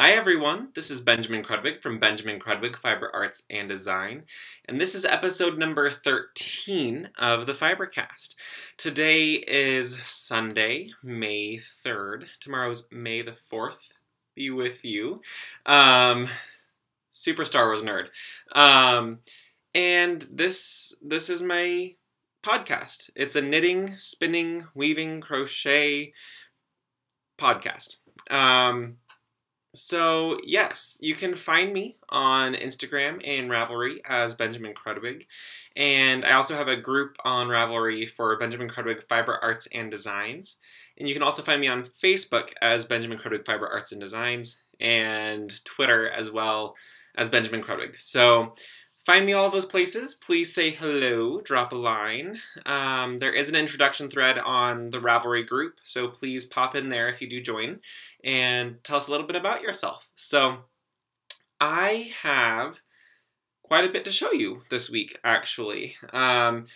Hi everyone, this is Benjamin Krudwig from Benjamin Krudwig Fiber Arts and Design, and this is episode number 13 of the Fibercast. Today is Sunday, May 3rd. Tomorrow's May the 4th. Be with you. Super Star Wars nerd. And this is my podcast. It's a knitting, spinning, weaving, crochet podcast. So, yes, you can find me on Instagram and Ravelry as Benjamin Krudwig. And I also have a group on Ravelry for Benjamin Krudwig Fiber Arts and Designs. And you can also find me on Facebook as Benjamin Krudwig Fiber Arts and Designs, and Twitter as well as Benjamin Krudwig. So, find me all those places. Please say hello, drop a line. There is an introduction thread on the Ravelry group, so please pop in there if you do join and tell us a little bit about yourself. So I have quite a bit to show you this week, actually. And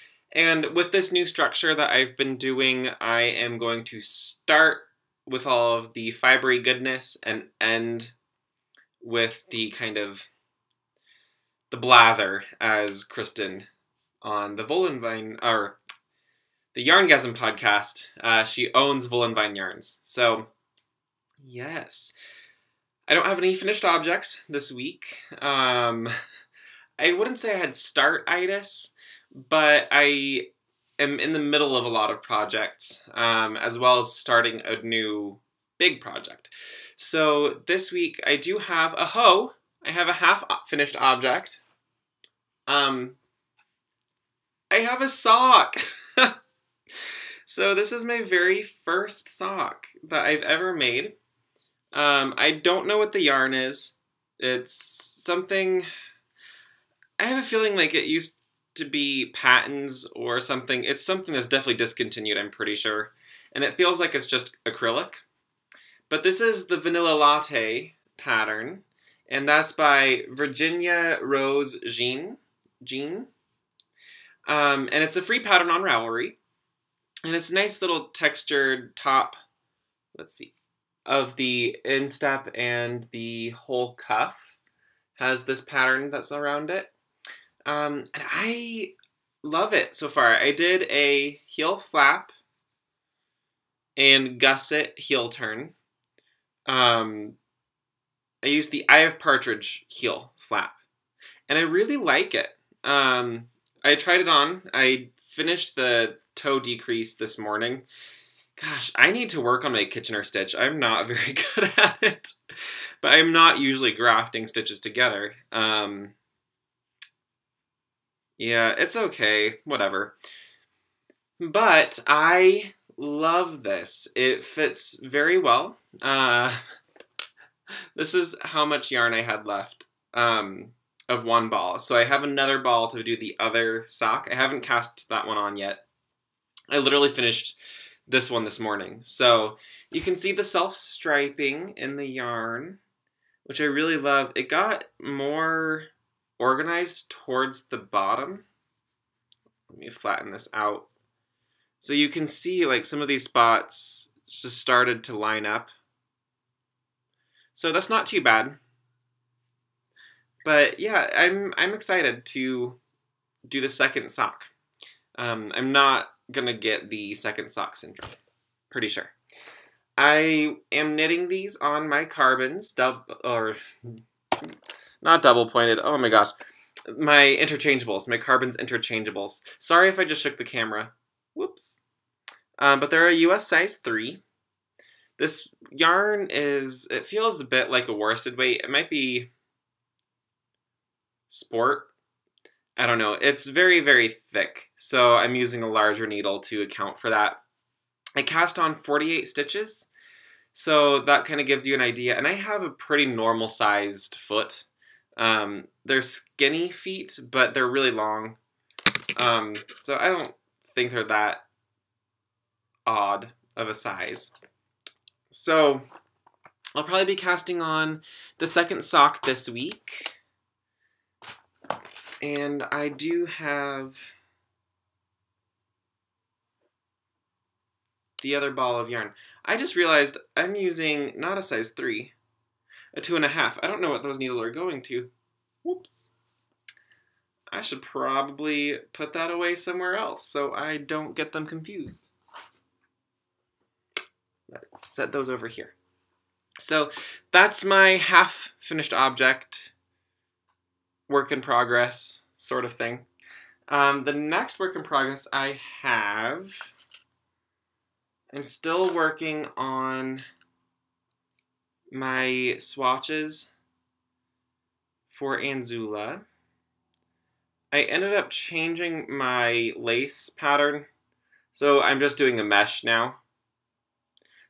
with this new structure that I've been doing, I am going to start with all of the fibery goodness and end with the kind of the blather, as Kristen on the Volenvine, or the Yarngasm podcast, she owns Volenvine Yarns. So, yes. I don't have any finished objects this week. I wouldn't say I had start-itis, but I am in the middle of a lot of projects, as well as starting a new big project. So this week I do have a hoe. I have a half-finished object. I have a sock. So this is my very first sock that I've ever made. I don't know what the yarn is. It's something, I have a feeling like it used to be patents or something. It's something that's definitely discontinued, I'm pretty sure. And it feels like it's just acrylic. But this is the Vanilla Latte pattern. And that's by Virginia Rose Jean. And it's a free pattern on Ravelry. And it's a nice little textured top, let's see, of the instep and the whole cuff. Has this pattern that's around it. And I love it so far. I did a heel flap and gusset heel turn. I used the Eye of Partridge heel flap. And I really like it. I tried it on. I finished the toe decrease this morning. Gosh, I need to work on my Kitchener stitch. I'm not very good at it. But I'm not usually grafting stitches together. Yeah, it's okay. Whatever. But I love this. It fits very well. This is how much yarn I had left. Of one ball. So I have another ball to do the other sock. I haven't cast that one on yet. I literally finished this one this morning. So you can see the self-striping in the yarn, which I really love. It got more organized towards the bottom. Let me flatten this out. So you can see like some of these spots just started to line up. So that's not too bad. But yeah, I'm excited to do the second sock. I'm not gonna get the second sock syndrome. Pretty sure. I am knitting these on my carbons, not double pointed. Oh my gosh, my interchangeables, my carbons interchangeables. Sorry if I just shook the camera. Whoops. But they're a US size 3. This yarn it feels a bit like a worsted weight. It might be sport. I don't know. It's very, very thick, so I'm using a larger needle to account for that. I cast on 48 stitches, so that kind of gives you an idea. And I have a pretty normal-sized foot. They're skinny feet, but they're really long. So I don't think they're that odd of a size. So I'll probably be casting on the second sock this week. And I do have the other ball of yarn. I just realized I'm using not a size 3. a 2.5. I don't know what those needles are going to. Whoops. I should probably put that away somewhere else so I don't get them confused. Let's set those over here. So that's my half-finished object, work in progress sort of thing. The next work in progress I have, I'm still working on my swatches for Anzula. I ended up changing my lace pattern, so I'm just doing a mesh now.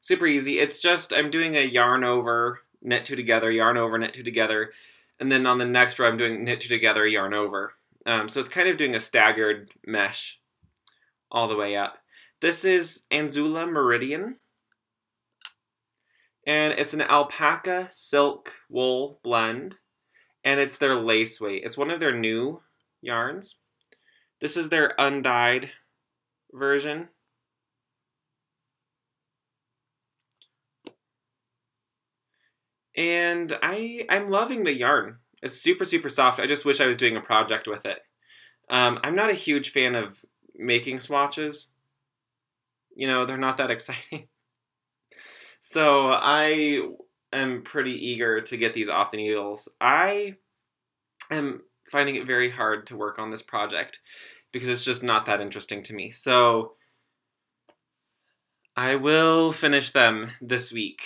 Super easy. It's just I'm doing a yarn over, knit two together, yarn over, knit two together, and then on the next row I'm doing knit two together, yarn over. So it's kind of doing a staggered mesh all the way up. This is Anzula Meridian, and it's an alpaca silk wool blend, and it's their lace weight. It's one of their new yarns. This is their undyed version. And I'm loving the yarn. It's super, super soft. I just wish I was doing a project with it. I'm not a huge fan of making swatches. You know, they're not that exciting. So I am pretty eager to get these off the needles. I am finding it very hard to work on this project because it's just not that interesting to me. So I will finish them this week.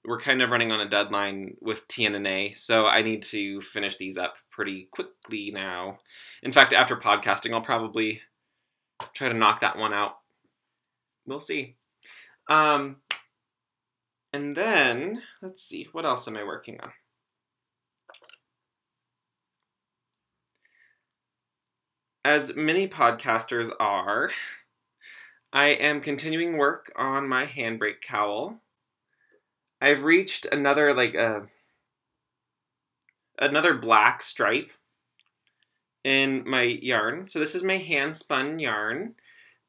We're kind of running on a deadline with TNNA, so I need to finish these up pretty quickly now. In fact, after podcasting, I'll probably try to knock that one out. We'll see. And then, let's see, what else am I working on? As many podcasters are, I am continuing work on my Handbrake Cowl. I've reached another another black stripe in my yarn. So this is my hand spun yarn.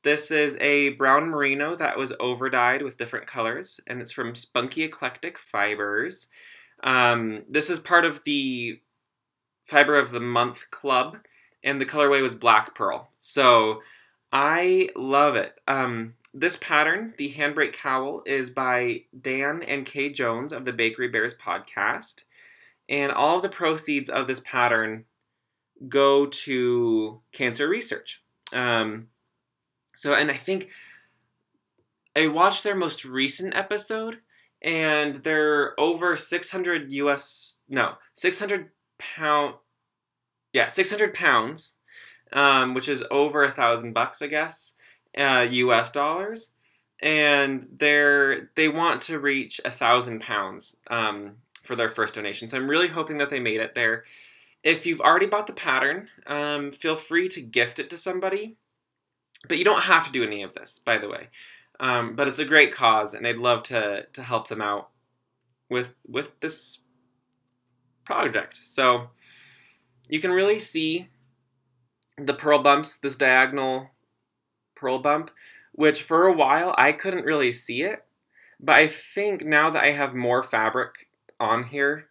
This is a brown merino that was over dyed with different colors, and it's from Spunky Eclectic Fibers. This is part of the Fiber of the Month Club, and the colorway was Black Pearl. So I love it. This pattern, the Handbrake Cowl, is by Dan and Kay Jones of the Bakery Bears podcast. And all of the proceeds of this pattern go to cancer research. And I think I watched their most recent episode, and they're over 600 pounds, which is over $1,000, I guess. US dollars, and they want to reach 1,000 pounds for their first donation. So I'm really hoping that they made it there. If you've already bought the pattern, feel free to gift it to somebody, but you don't have to do any of this, by the way. But it's a great cause, and I'd love to help them out with this project. So you can really see the pearl bumps, this diagonal pearl bump, which for a while I couldn't really see it, but I think now that I have more fabric on here,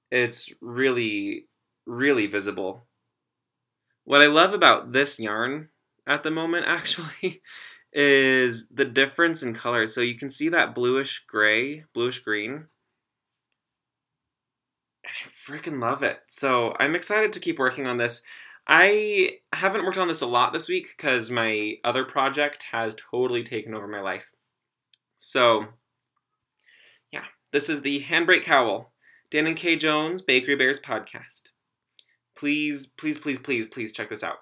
it's really, really visible. What I love about this yarn at the moment, actually, is the difference in color. So you can see that bluish gray, bluish green, and I freaking love it. So I'm excited to keep working on this. I haven't worked on this a lot this week because my other project has totally taken over my life. So, yeah, this is the Handbrake Cowl, Dan and Kay Jones, Bakery Bears podcast. Please, please, please, please, please check this out.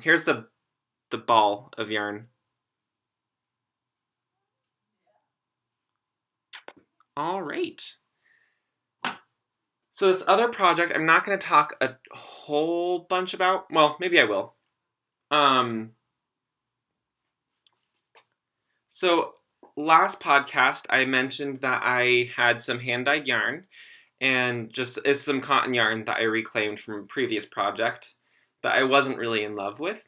Here's the ball of yarn. All right. So this other project, I'm not going to talk a whole bunch about. Well, maybe I will. So last podcast, I mentioned that I had some hand-dyed yarn, and just is some cotton yarn that I reclaimed from a previous project that I wasn't really in love with.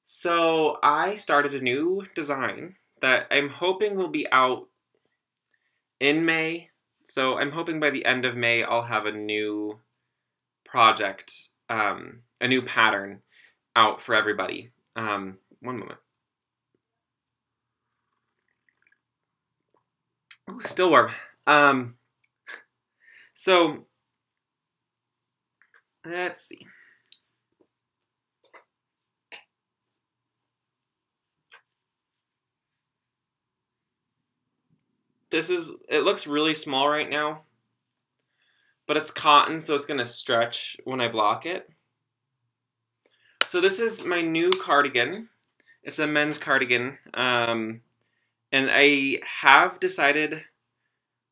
So I started a new design that I'm hoping will be out in May, So I'm hoping by the end of May I'll have a new project, a new pattern out for everybody. One moment. Ooh, still warm. So let's see. It looks really small right now, but it's cotton, so it's going to stretch when I block it. So this is my new cardigan. It's a men's cardigan, and I have decided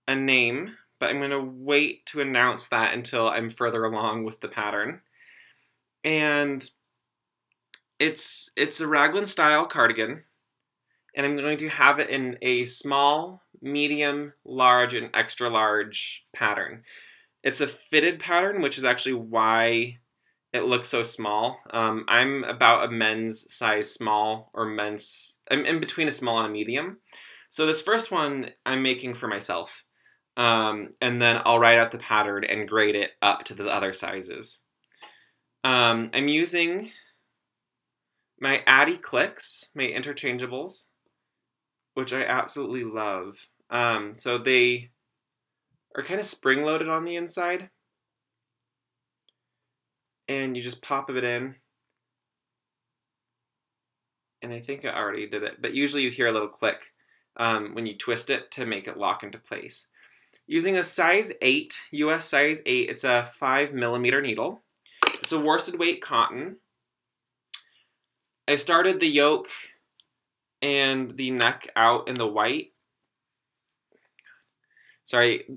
a name, but I'm going to wait to announce that until I'm further along with the pattern. And it's a raglan style cardigan, and I'm going to have it in a small, medium, large, and extra large pattern. It's a fitted pattern, which is actually why it looks so small. I'm about a men's size small, or I'm in between a small and a medium. So this first one I'm making for myself. And then I'll write out the pattern and grade it up to the other sizes. I'm using my Addy Clicks, my interchangeables, which I absolutely love. So they are kind of spring-loaded on the inside. And you just pop it in. And I think I already did it, but usually you hear a little click when you twist it to make it lock into place. Using a size 8, US size 8, it's a 5mm needle. It's a worsted weight cotton. I started the yoke and the neck out in the white. Sorry,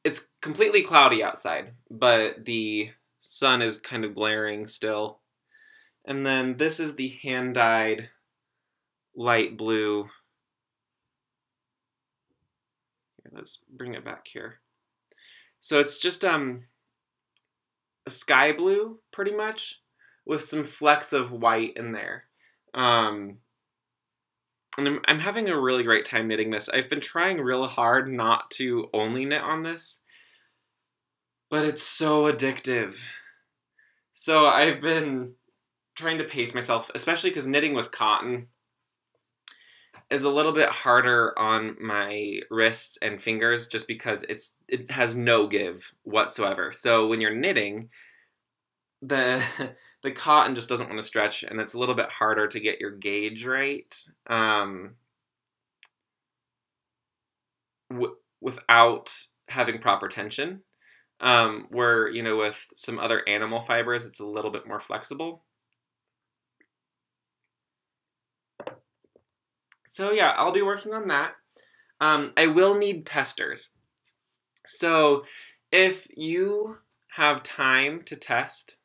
it's completely cloudy outside, but the sun is kind of glaring still. And then this is the hand-dyed light blue. Here, let's bring it back here. So it's just a sky blue, pretty much, with some flecks of white in there. And I'm having a really great time knitting this. I've been trying real hard not to only knit on this, but it's so addictive. So I've been trying to pace myself, especially because knitting with cotton is a little bit harder on my wrists and fingers just because it has no give whatsoever. So when you're knitting, the cotton just doesn't want to stretch, and it's a little bit harder to get your gauge right without having proper tension. Where, you know, with some other animal fibers, it's a little bit more flexible. So yeah, I'll be working on that. I will need testers. So if you have time to test,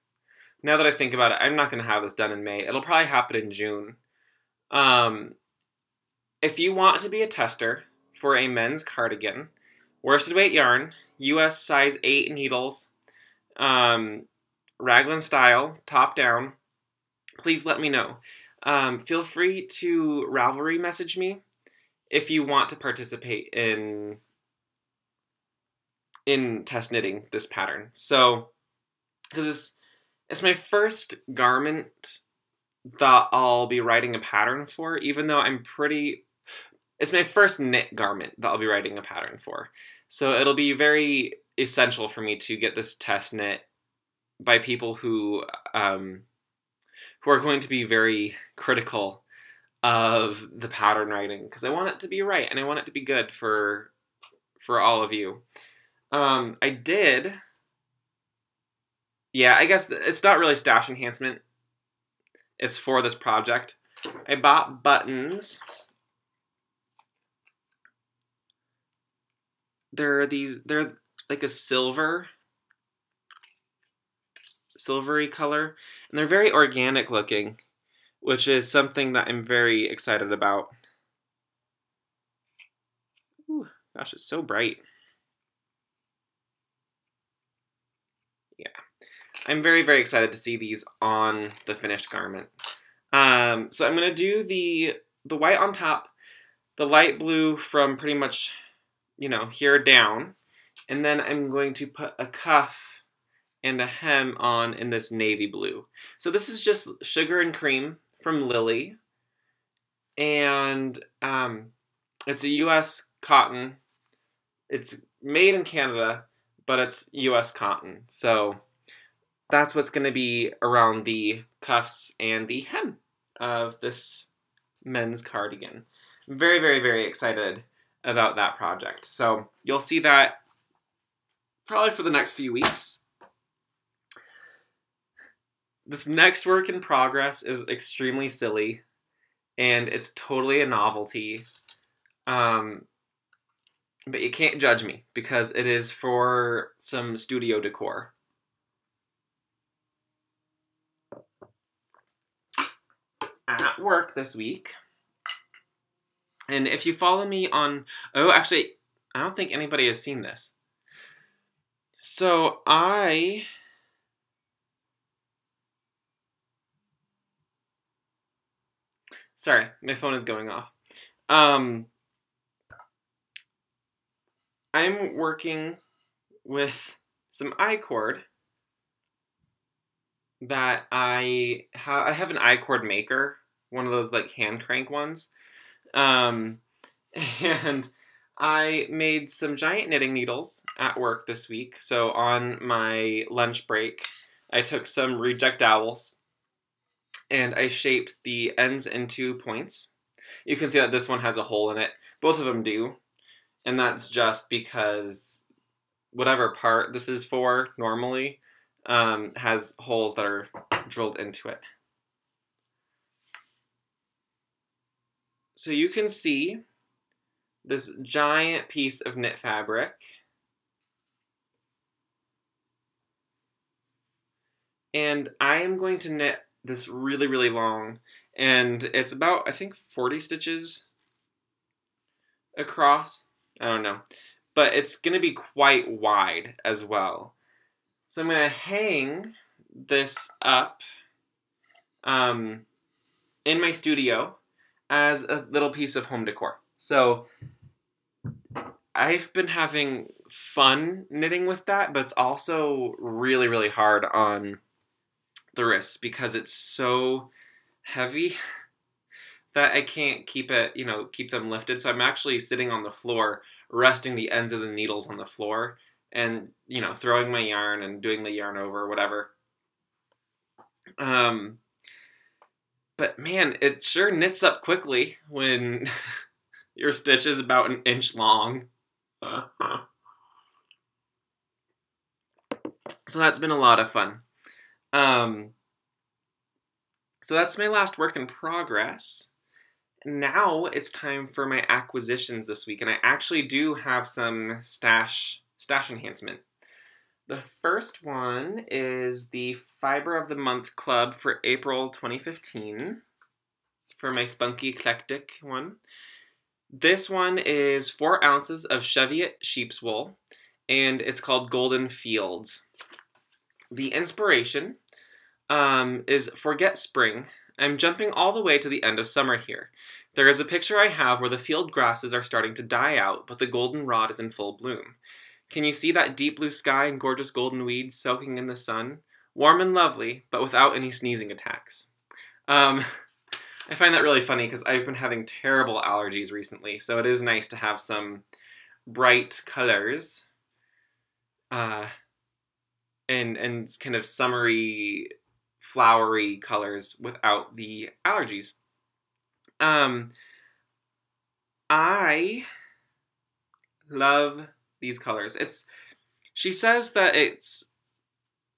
now that I think about it, I'm not going to have this done in May. It'll probably happen in June. If you want to be a tester for a men's cardigan, worsted weight yarn, US size 8 needles, raglan style, top down, please let me know. Feel free to Ravelry message me if you want to participate in test knitting this pattern. So, because it's my first garment that I'll be writing a pattern for, even though it's my first knit garment that I'll be writing a pattern for. So it'll be very essential for me to get this test knit by people who are going to be very critical of the pattern writing, because I want it to be right and I want it to be good for all of you. I did, yeah, I guess it's not really stash enhancement. It's for this project. I bought buttons. They're like a silvery color, and they're very organic looking, which is something that I'm very excited about. Ooh, gosh, it's so bright. Yeah, I'm very, very excited to see these on the finished garment. So I'm gonna do the white on top, the light blue from pretty much, you know, here down, And then I'm going to put a cuff and a hem on in this navy blue. So this is just Sugar and Cream from Lily. And it's a US cotton. It's made in Canada, but it's US cotton. So that's what's going to be around the cuffs and the hem of this men's cardigan. I'm very, very, very excited about that project. So you'll see that probably for the next few weeks. This next work in progress is extremely silly, and it's totally a novelty. But you can't judge me because it is for some studio decor. At work this week, and if you follow me on, oh, actually, I don't think anybody has seen this. So sorry, my phone is going off. I'm working with some I-cord that I have an I-cord maker, one of those like hand crank ones. And I made some giant knitting needles at work this week. So on my lunch break, I took some reject dowels and I shaped the ends into points. You can see that this one has a hole in it. Both of them do. And that's just because whatever part this is for normally has holes that are drilled into it. So you can see this giant piece of knit fabric. And I am going to knit this really, really long. And it's about, I think, 40 stitches across. I don't know. But it's going to be quite wide as well. So I'm going to hang this up in my studio as a little piece of home decor. So I've been having fun knitting with that, but it's also really, really hard on the wrists because it's so heavy that I can't keep it, keep them lifted. So I'm actually sitting on the floor, resting the ends of the needles on the floor and, throwing my yarn and doing the yarn over or whatever. But man, it sure knits up quickly when your stitch is about an inch long. So that's been a lot of fun. So that's my last work in progress. Now it's time for my acquisitions this week, and I actually do have some stash enhancement. The first one is the Fiber of the Month Club for April 2015 for my Spunky Eclectic one. This one is 4 ounces of Cheviot sheep's wool, and it's called Golden Fields. The inspiration is Forget Spring. I'm jumping all the way to the end of summer here. There is a picture I have where the field grasses are starting to die out, but the goldenrod is in full bloom. Can you see that deep blue sky and gorgeous golden weeds soaking in the sun? Warm and lovely, but without any sneezing attacks. I find that really funny because I've been having terrible allergies recently, so it is nice to have some bright colors and kind of summery, flowery colors without the allergies. I love these colors. She says that it's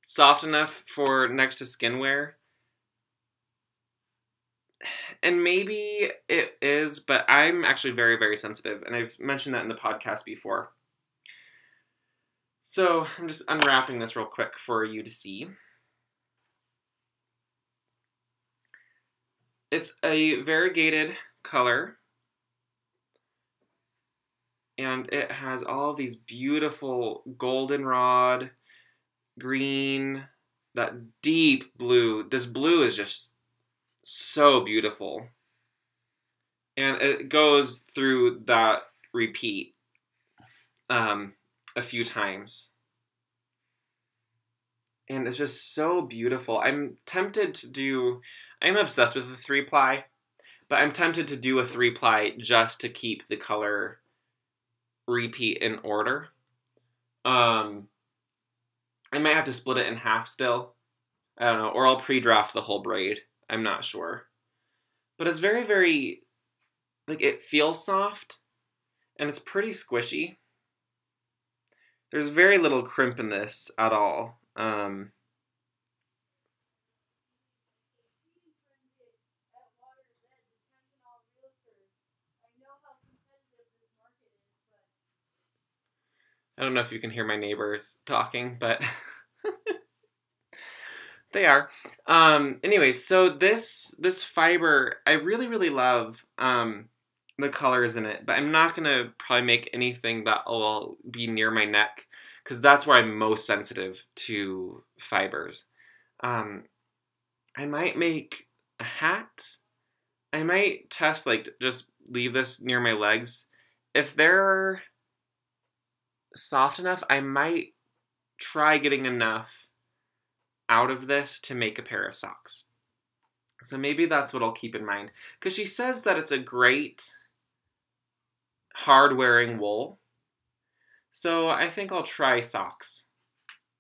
soft enough for next to skin wear. And maybe it is, but I'm actually very, very sensitive, and I've mentioned that in the podcast before. So I'm just unwrapping this real quick for you to see. It's a variegated color, and it has all these beautiful goldenrod, green, that deep blue. This blue is just so beautiful. And it goes through that repeat. a few times. And it's just so beautiful. I'm obsessed with the 3-ply, but I'm tempted to do a 3-ply just to keep the color repeat in order. I might have to split it in half still. I don't know, or I'll pre-draft the whole braid. I'm not sure. But it's very, very, like, it feels soft, and it's pretty squishy. There's very little crimp in this at all. I don't know if you can hear my neighbors talking, but they are. Anyways, so this fiber, I really, really love the colors in it, but I'm not going to probably make anything that will be near my neck, because that's where I'm most sensitive to fibers. I might make a hat. I might test, like, just leave this near my legs. If they're soft enough, I might try getting enough out of this to make a pair of socks. So maybe that's what I'll keep in mind. Because she says that it's a great hard-wearing wool. So I think I'll try socks.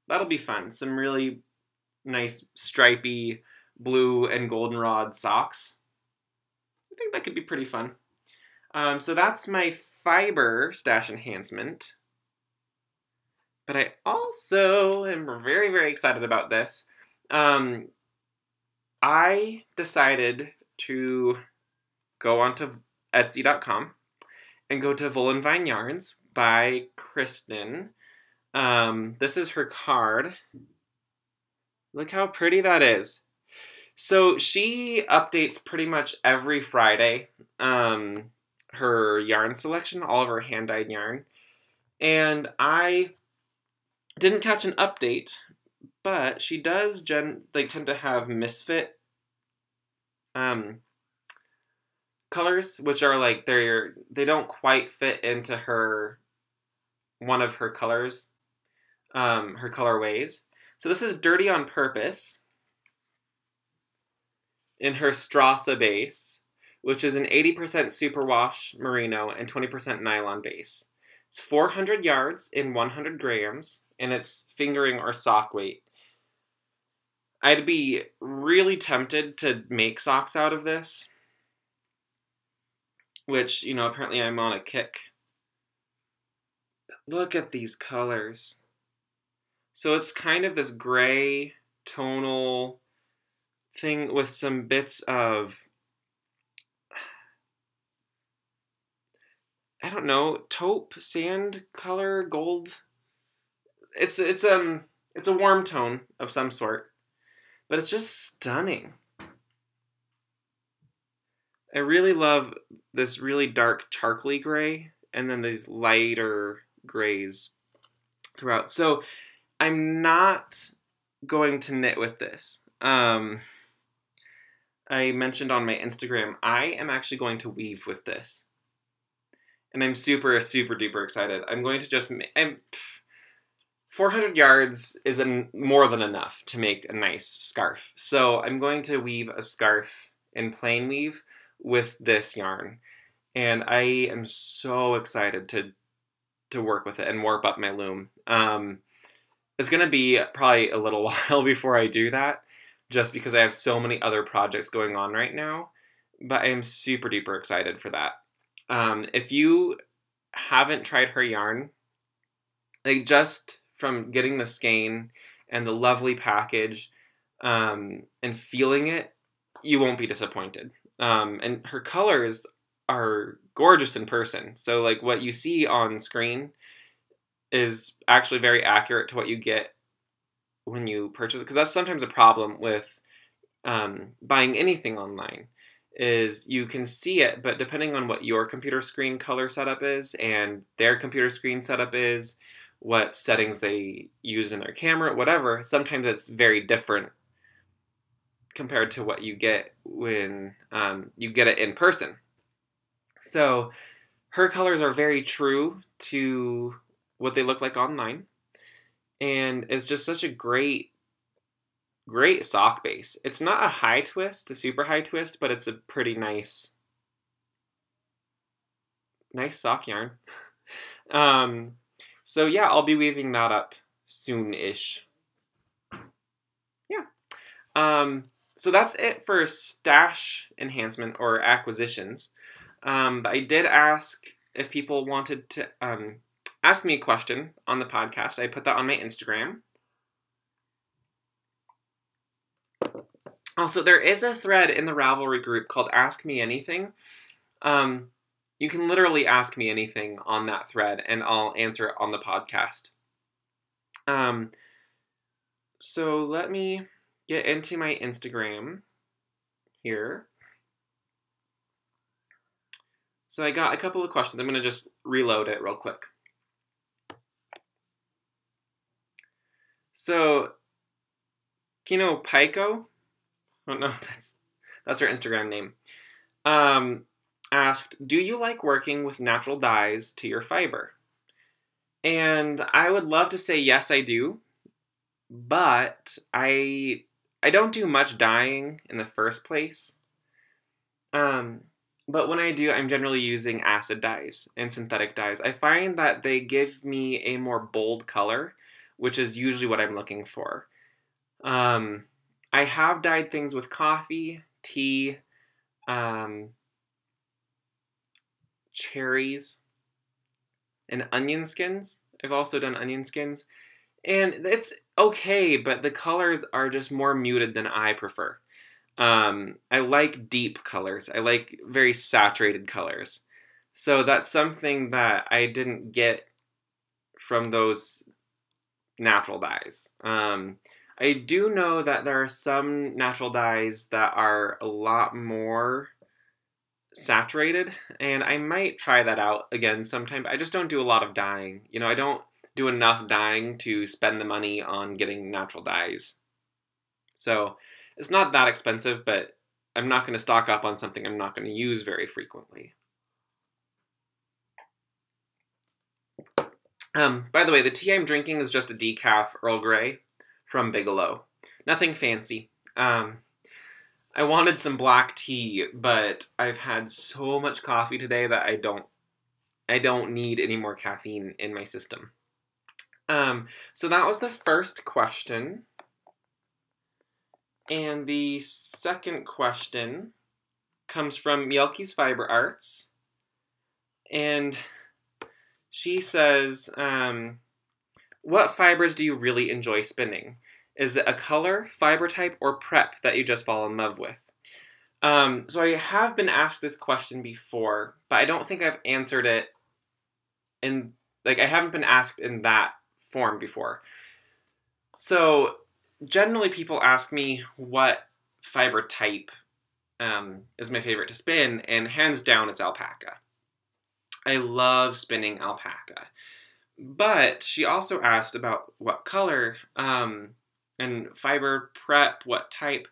That'll be fun. Some really nice stripy blue and goldenrod socks. I think that could be pretty fun. So that's my fiber stash enhancement. But I also am very, very excited about this. I decided to go onto Etsy.com and go to Wool & Vine Yarns by Kristen. This is her card. Look how pretty that is. So she updates pretty much every Friday her yarn selection, all of her hand-dyed yarn. And I didn't catch an update, but she does tend to have misfit colors, which are like they don't quite fit into one of her colors, her colorways. So this is Dirty on Purpose in her Strassa base, which is an 80% superwash merino and 20% nylon base. It's 400 yards in 100 grams, and it's fingering or sock weight. I'd be really tempted to make socks out of this, which, you know, apparently I'm on a kick. But look at these colors. So it's kind of this gray tonal thing with some bits of, I don't know, taupe, sand color, gold. It's a warm tone of some sort, but it's just stunning. I really love this really dark charcoaly gray and then these lighter grays throughout. So I'm not going to knit with this. I mentioned on my Instagram, I am actually going to weave with this. And I'm super, super duper excited. I'm going to just... 400 yards is more than enough to make a nice scarf. So I'm going to weave a scarf in plain weave with this yarn. And I am so excited to work with it and warp up my loom. It's going to be probably a little while before I do that, just because I have so many other projects going on right now. But I am super duper excited for that. If you haven't tried her yarn, like just from getting the skein and the lovely package and feeling it, you won't be disappointed. And her colors are gorgeous in person. So like what you see on screen is actually very accurate to what you get when you purchase it. Because that's sometimes a problem with buying anything online, is you can see it, but depending on what your computer screen color setup is and their computer screen setup is, what settings they use in their camera, whatever, sometimes it's very different compared to what you get when you get it in person. So her colors are very true to what they look like online. And it's just such a great sock base. It's not a high twist, a super high twist, but it's a pretty nice sock yarn. So yeah, I'll be weaving that up soon-ish. Yeah. So that's it for stash enhancement or acquisitions. But I did ask if people wanted to ask me a question on the podcast. I put that on my Instagram. Also, there is a thread in the Ravelry group called Ask Me Anything. You can literally ask me anything on that thread, and I'll answer it on the podcast. So let me get into my Instagram here. So I got a couple of questions. I'm going to just reload it real quick. So, Kino Pico, I don't know, that's her Instagram name, asked, do you like working with natural dyes to your fiber? And I would love to say yes, I do, but I don't do much dyeing in the first place. But when I do, I'm generally using acid dyes and synthetic dyes. I find that they give me a more bold color, which is usually what I'm looking for. I have dyed things with coffee, tea, cherries, and onion skins. I've also done onion skins. And it's okay, but the colors are just more muted than I prefer. I like deep colors. I like very saturated colors. So that's something that I didn't get from those natural dyes. I do know that there are some natural dyes that are a lot more saturated, and I might try that out again sometime. I just don't do a lot of dyeing. You know, I don't do enough dyeing to spend the money on getting natural dyes. So it's not that expensive, but I'm not going to stock up on something I'm not going to use very frequently. By the way, the tea I'm drinking is just a decaf Earl Grey from Bigelow. Nothing fancy. I wanted some black tea, but I've had so much coffee today that I don't need any more caffeine in my system. So that was the first question. And the second question comes from Mielke's Fiber Arts. And she says, what fibers do you really enjoy spinning? Is it a color, fiber type, or prep that you just fall in love with? So I have been asked this question before, but I don't think I've answered it I haven't been asked in that form before. So generally people ask me what fiber type is my favorite to spin, and hands down it's alpaca. I love spinning alpaca. But she also asked about what color and fiber prep, what type.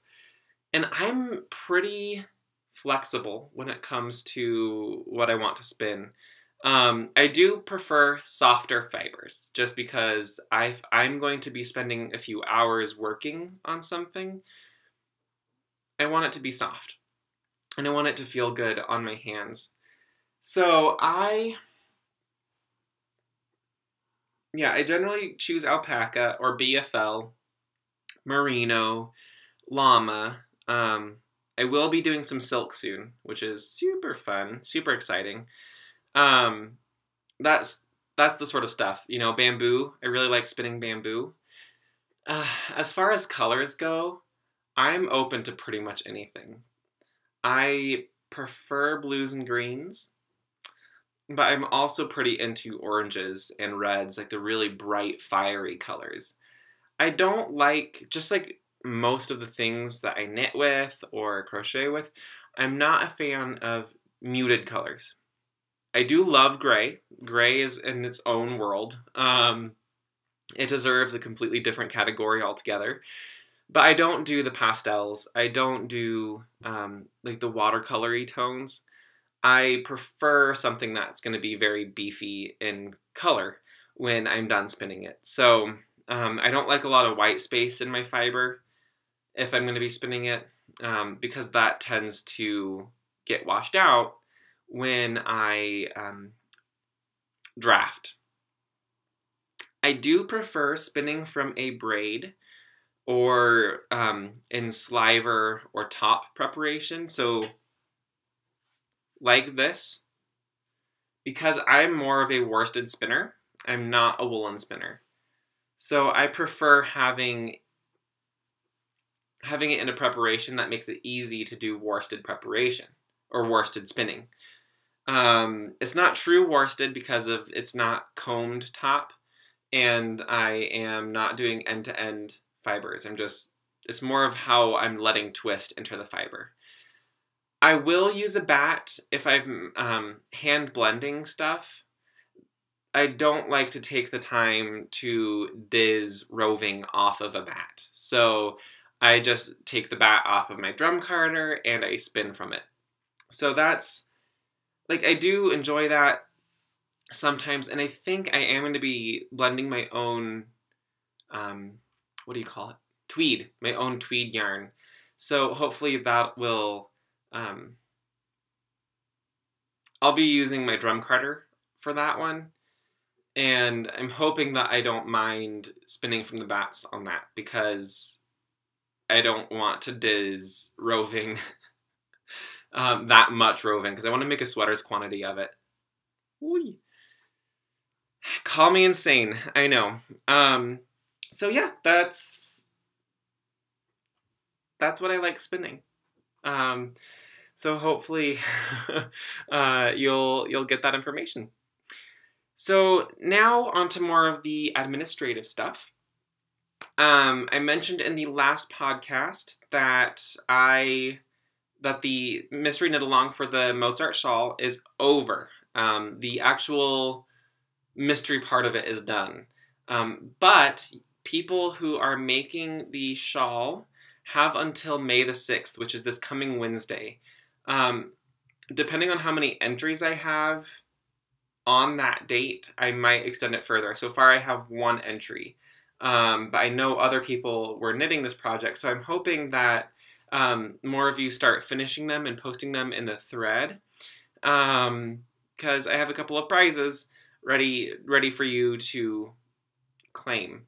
And I'm pretty flexible when it comes to what I want to spin. I do prefer softer fibers, just because I'm going to be spending a few hours working on something. I want it to be soft, and I want it to feel good on my hands. So I generally choose alpaca or BFL, merino, llama. I will be doing some silk soon, which is super fun, super exciting. That's the sort of stuff, you know. Bamboo. I really like spinning bamboo. As far as colors go, I'm open to pretty much anything. I prefer blues and greens, but I'm also pretty into oranges and reds, like the really bright, fiery colors. I don't like, just like most of the things that I knit with or crochet with, I'm not a fan of muted colors. I do love gray. Gray is in its own world. It deserves a completely different category altogether. But I don't do the pastels. I don't do like the watercolory tones. I prefer something that's going to be very beefy in color, when I'm done spinning it. So I don't like a lot of white space in my fiber if I'm going to be spinning it, because that tends to get washed out when I draft. I do prefer spinning from a braid or in sliver or top preparation, so like this, because I'm more of a worsted spinner. I'm not a woolen spinner. So I prefer having it in a preparation that makes it easy to do worsted preparation or worsted spinning. It's not true worsted because of it's not combed top, and I am not doing end-to-end fibers. It's more of how I'm letting twist enter the fiber. I will use a bat if I'm hand blending stuff. I don't like to take the time to diz roving off of a bat. So I just take the bat off of my drum carder and I spin from it. So that's, like, I do enjoy that sometimes, and I think I am going to be blending my own, what do you call it? Tweed, my own tweed yarn. So hopefully that will, I'll be using my drum carder for that one. And I'm hoping that I don't mind spinning from the bats on that, because I don't want to diz roving, that much roving, because I want to make a sweater's quantity of it. Whee. Call me insane, I know. So yeah, that's what I like spinning. So hopefully you'll get that information. So now on to more of the administrative stuff. I mentioned in the last podcast that the mystery knit along for the Mozart shawl is over. The actual mystery part of it is done. But people who are making the shawl have until May the 6th, which is this coming Wednesday. Depending on how many entries I have on that date, I might extend it further. So far I have one entry. But I know other people were knitting this project, so I'm hoping that more of you start finishing them and posting them in the thread. Because I have a couple of prizes ready for you to claim.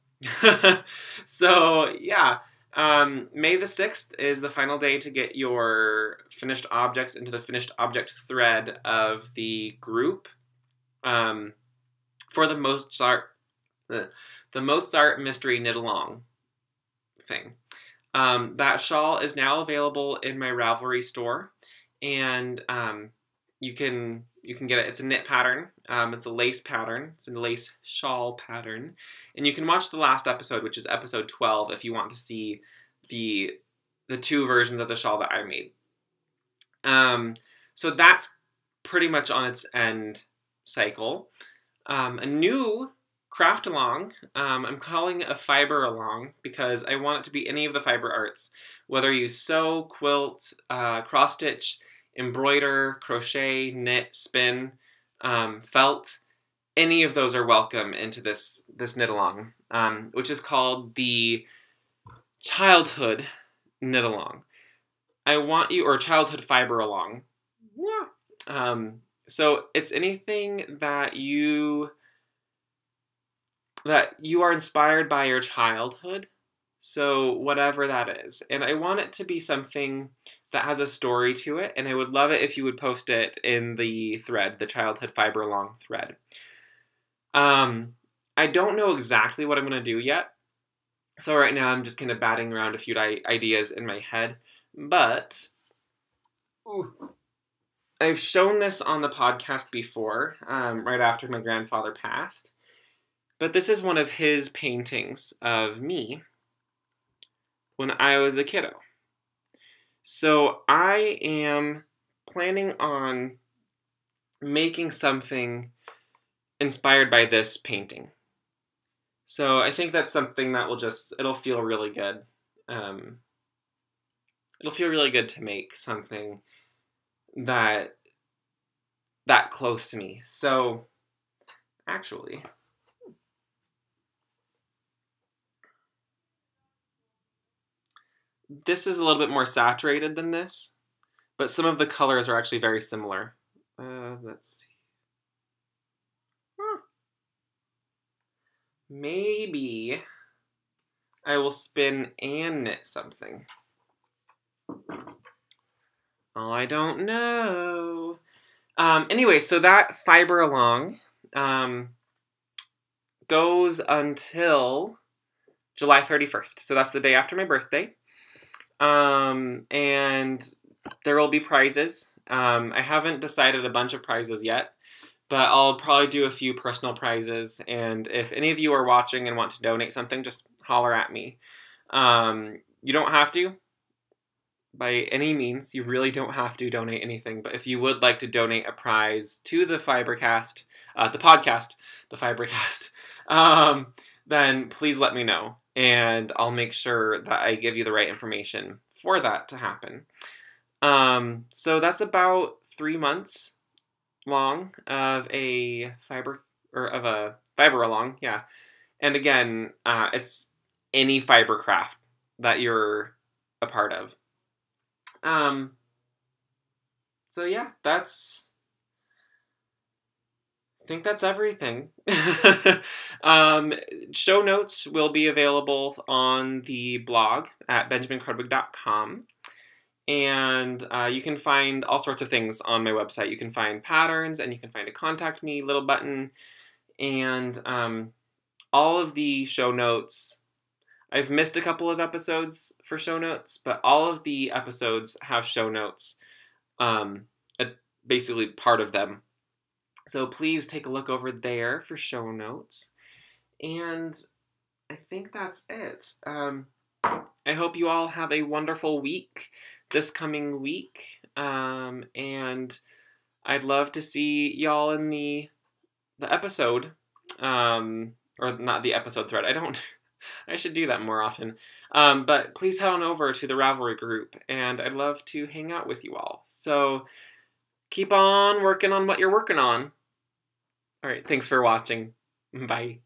So yeah, May the 6th is the final day to get your finished objects into the finished object thread of the group, for the Mozart Mystery Knit Along thing. That shawl is now available in my Ravelry store, and you can get it. It's a knit pattern. It's a lace pattern. It's a lace shawl pattern, and you can watch the last episode, which is episode 12, if you want to see the two versions of the shawl that I made. So that's pretty much on its end cycle. A new craft along, I'm calling it a fiber along, because I want it to be any of the fiber arts, whether you sew, quilt, cross stitch, embroider, crochet, knit, spin, felt. Any of those are welcome into this knit along, which is called the childhood knit along. I want you, or childhood fiber along. Yeah. So it's anything that you are inspired by your childhood. So whatever that is. And I want it to be something that has a story to it, and I would love it if you would post it in the thread, the childhood fiber along thread. I don't know exactly what I'm going to do yet. So right now I'm just kind of batting around a few ideas in my head. But I've shown this on the podcast before, right after my grandfather passed. But this is one of his paintings of me when I was a kiddo. So I am planning on making something inspired by this painting. So I think that's something that it'll feel really good. It'll feel really good to make something that close to me. So actually, this is a little bit more saturated than this, but some of the colors are actually very similar. Let's see. Maybe I will spin and knit something. I don't know. Anyway, so that fiber along goes until July 31st. So that's the day after my birthday. And there will be prizes. I haven't decided a bunch of prizes yet, but I'll probably do a few personal prizes. And if any of you are watching and want to donate something, just holler at me. You don't have to. By any means, you really don't have to donate anything, but if you would like to donate a prize to the Fibercast, the podcast, the Fibercast, then please let me know, and I'll make sure that I give you the right information for that to happen. So that's about 3 months long of a fiber along, yeah. And again, it's any fiber craft that you're a part of. So yeah, I think that's everything. Show notes will be available on the blog at benjaminkrudwig.com. And you can find all sorts of things on my website. You can find patterns, and you can find a contact me little button. And all of the show notes, I've missed a couple of episodes for show notes, but all of the episodes have show notes, basically part of them. So please take a look over there for show notes. And I think that's it. I hope you all have a wonderful week this coming week. And I'd love to see y'all in the episode, or not the episode thread. I should do that more often. But please head on over to the Ravelry group, and I'd love to hang out with you all. So keep on working on what you're working on. All right, thanks for watching. Bye.